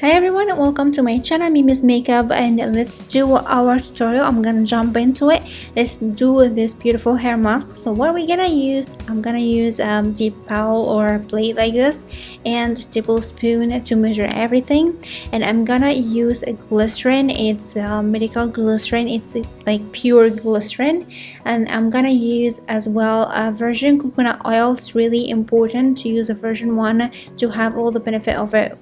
Hi everyone, welcome to my channel, Mimi's Makeup, and let's do our tutorial. I'm gonna jump into it. Let's do this beautiful hair mask. So what are we gonna use? I'm gonna use deep bowl or plate like this and tablespoon to measure everything. And I'm gonna use a glycerin. It's medical glycerin. It's like pure glycerin. And I'm gonna use as well a virgin coconut oil. It's really important to use a virgin one to have all the benefit of it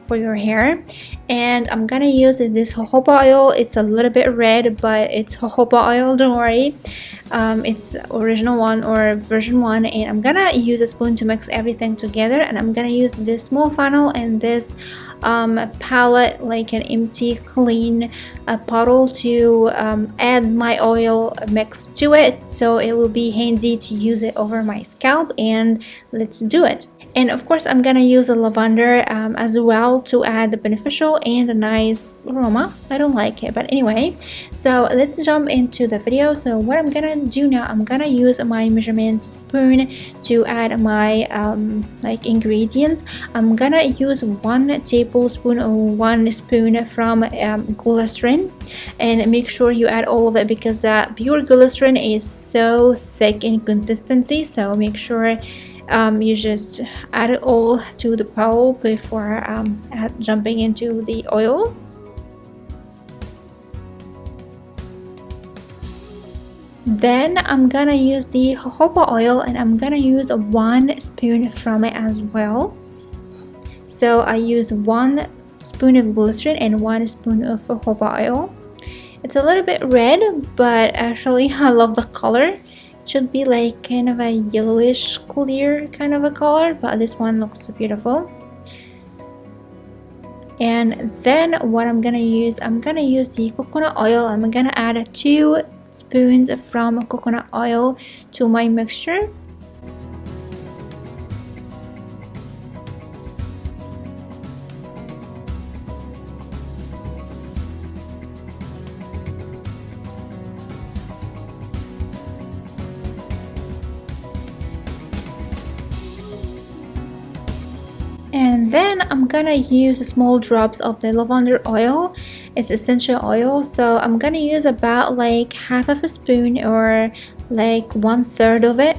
for your hair. And I'm gonna use this jojoba oil. It's a little bit red, but it's jojoba oil, don't worry. It's original one or version one, and I'm gonna use a spoon to mix everything together. And I'm gonna use this small funnel and this palette, like an empty clean bottle, to add my oil mix to it, so it will be handy to use it over my scalp. And let's do it. And of course I'm gonna use a lavender as well to add the beneficial and a nice aroma. I don't like it, but anyway, so let's jump into the video. So what I'm gonna do now, I'm gonna use my measurement spoon to add my like ingredients. I'm gonna use 1 tablespoon or 1 spoon from glycerin, and make sure you add all of it because that pure glycerin is so thick in consistency. So make sure you just add it all to the bowl before jumping into the oil. Then I'm gonna use the jojoba oil, and I'm gonna use 1 spoon from it as well. So I use 1 spoon of glycerin and 1 spoon of jojoba oil. It's a little bit red, but actually I love the color. Should be like kind of a yellowish clear kind of a color, but this one looks so beautiful. And then what I'm gonna use the coconut oil. I'm gonna add 2 spoons from coconut oil to my mixture. And then I'm gonna use small drops of the lavender oil. It's essential oil, so I'm gonna use about like half of a spoon or like 1/3 of it.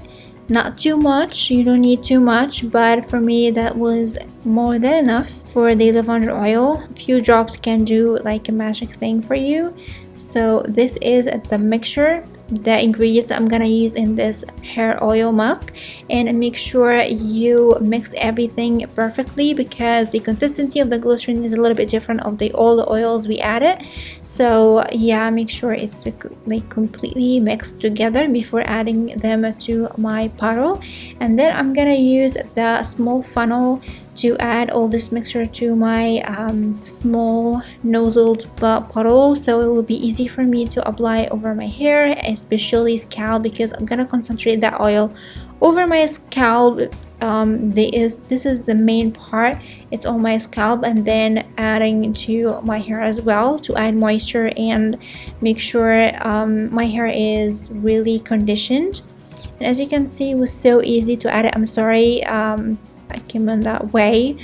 Not too much, you don't need too much, but for me that was more than enough for the lavender oil. A few drops can do like a magic thing for you. So this is the mixture, the ingredients I'm gonna use in this hair oil mask. And make sure you mix everything perfectly because the consistency of the glycerin is a little bit different of all the oils we added. So yeah, make sure it's like completely mixed together before adding them to my bottle. And then I'm gonna use the small funnel to add all this mixture to my small nozzled bottle, so it will be easy for me to apply over my hair, especially scalp, because I'm gonna concentrate that oil over my scalp. This is the main part. It's on my scalp, and then adding to my hair as well to add moisture and make sure my hair is really conditioned. And as you can see, it was so easy to add it. I'm sorry I came in that way,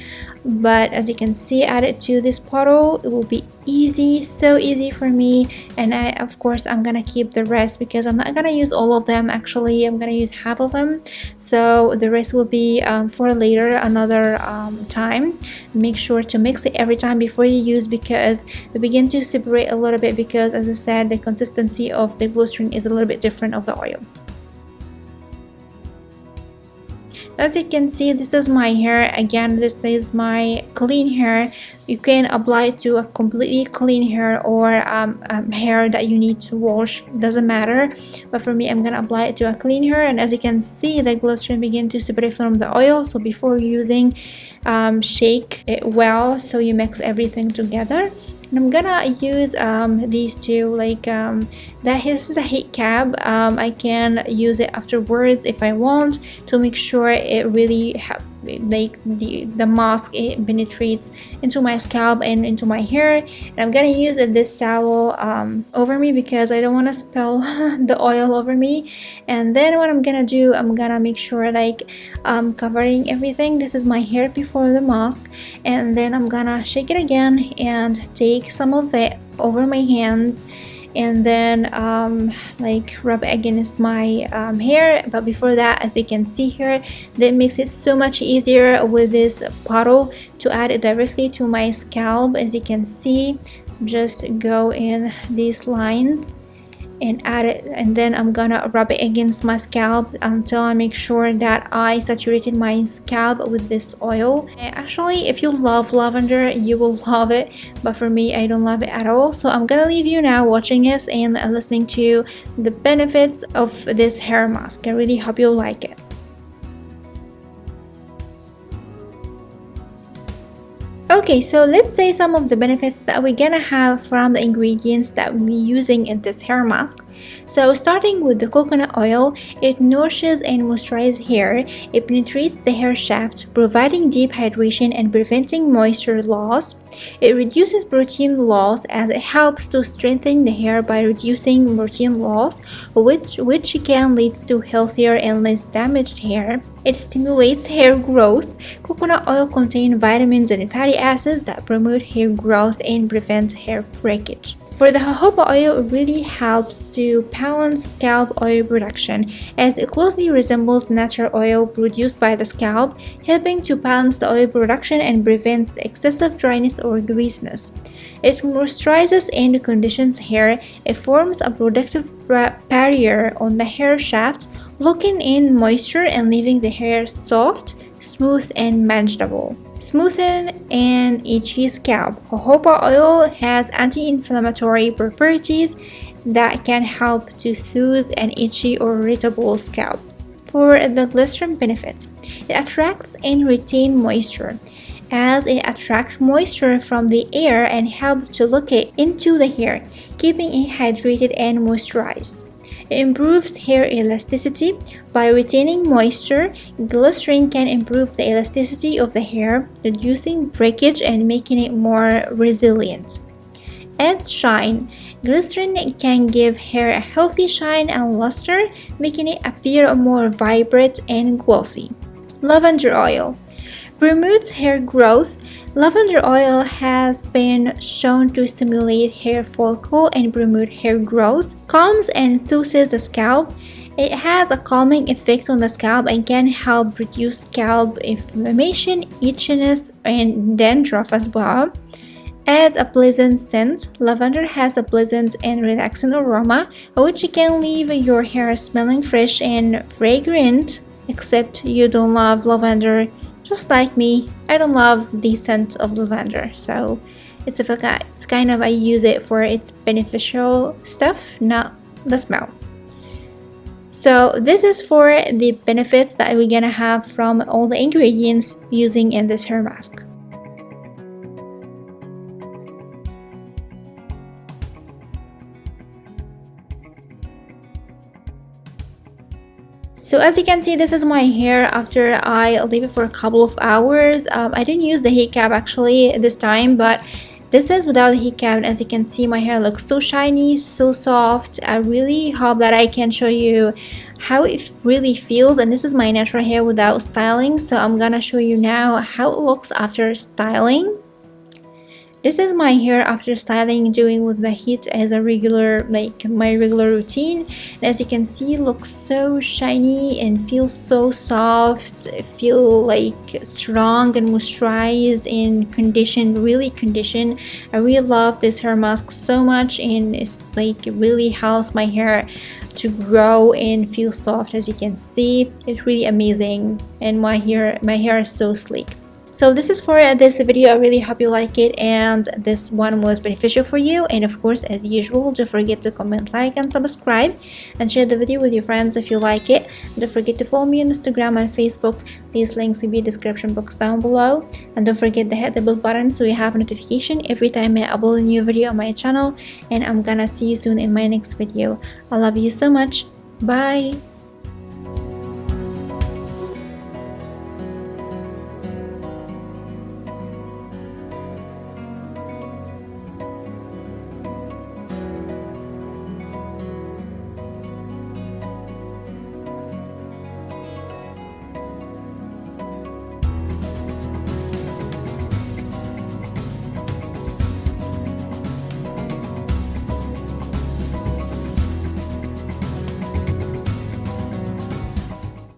but as you can see, add it to this bottle. It will be easy, so easy for me. And of course I'm gonna keep the rest because I'm not gonna use all of them. Actually, I'm gonna use half of them, so the rest will be for later, another time. Make sure to mix it every time before you use, because they begin to separate a little bit, because as I said, the consistency of the glycerin is a little bit different of the oil. As you can see, this is my hair. Again, this is my clean hair. You can apply it to a completely clean hair or hair that you need to wash, doesn't matter. But for me, I'm gonna apply it to a clean hair. And as you can see, the glycerin begin to separate from the oil. So before using, shake it well so you mix everything together. And I'm gonna use these two, like this is a heat cap. I can use it afterwards if I want, to make sure it really like the mask, it penetrates into my scalp and into my hair. And I'm gonna use this towel over me because I don't want to spill the oil over me. And then what I'm gonna do, I'm gonna make sure like covering everything. This is my hair before the mask, and then I'm gonna shake it again and take some of it over my hands, and then like rub it against my hair. But before that, as you can see here, that makes it so much easier with this bottle to add it directly to my scalp. As you can see, just go in these lines and add it, and then I'm gonna rub it against my scalp until I make sure that I saturated my scalp with this oil. Actually, if you love lavender, you will love it, but for me, I don't love it at all. So I'm gonna leave you now watching this and listening to the benefits of this hair mask. I really hope you'll like it. Okay, so let's say some of the benefits that we're gonna have from the ingredients that we're using in this hair mask. So starting with the coconut oil, it nourishes and moisturizes hair. It penetrates the hair shaft, providing deep hydration and preventing moisture loss. It reduces protein loss as it helps to strengthen the hair by reducing protein loss, which can lead to healthier and less damaged hair. It stimulates hair growth. Coconut oil contains vitamins and fatty acids that promote hair growth and prevent hair breakage. For the jojoba oil, it really helps to balance scalp oil production, as it closely resembles natural oil produced by the scalp, helping to balance the oil production and prevent excessive dryness or greasiness. It moisturizes and conditions hair. It forms a protective barrier on the hair shaft, locking in moisture and leaving the hair soft, smooth, and manageable. Smoothen and itchy scalp. Jojoba oil has anti-inflammatory properties that can help to soothe an itchy or irritable scalp. For the glycerin benefits, it attracts and retains moisture, as it attracts moisture from the air and helps to lock it into the hair, keeping it hydrated and moisturized. It improves hair elasticity. By retaining moisture, glycerin can improve the elasticity of the hair, reducing breakage and making it more resilient. Adds shine. Glycerin can give hair a healthy shine and luster, making it appear more vibrant and glossy. Lavender oil promotes hair growth. Lavender oil has been shown to stimulate hair follicle and promote hair growth, calms and soothes the scalp. It has a calming effect on the scalp and can help reduce scalp inflammation, itchiness, and dandruff as well. Adds a pleasant scent. Lavender has a pleasant and relaxing aroma, which can leave your hair smelling fresh and fragrant, except you don't love lavender. Just like me, I don't love the scent of lavender, so it's kind of I use it for its beneficial stuff, not the smell. So this is for the benefits that we're gonna have from all the ingredients using in this hair mask. So as you can see, this is my hair after I leave it for a couple of hours. I didn't use the heat cap actually this time, but this is without the heat cap. As you can see, my hair looks so shiny, so soft. I really hope that I can show you how it really feels. And this is my natural hair without styling, so I'm gonna show you now how it looks after styling. This is my hair after styling, doing with the heat as a regular, like my regular routine. And as you can see, looks so shiny and feels so soft, feel like strong and moisturized and conditioned, really conditioned. I really love this hair mask so much, and it's like it really helps my hair to grow and feel soft. As you can see, it's really amazing, and my hair is so sleek. So this is for this video. I really hope you like it and this one was beneficial for you. And of course, as usual, don't forget to comment, like, and subscribe, and share the video with your friends if you like it. Don't forget to follow me on Instagram and Facebook. These links will be in the description box down below. And don't forget to hit the bell button so you have a notification every time I upload a new video on my channel. And I'm gonna see you soon in my next video. I love you so much. Bye.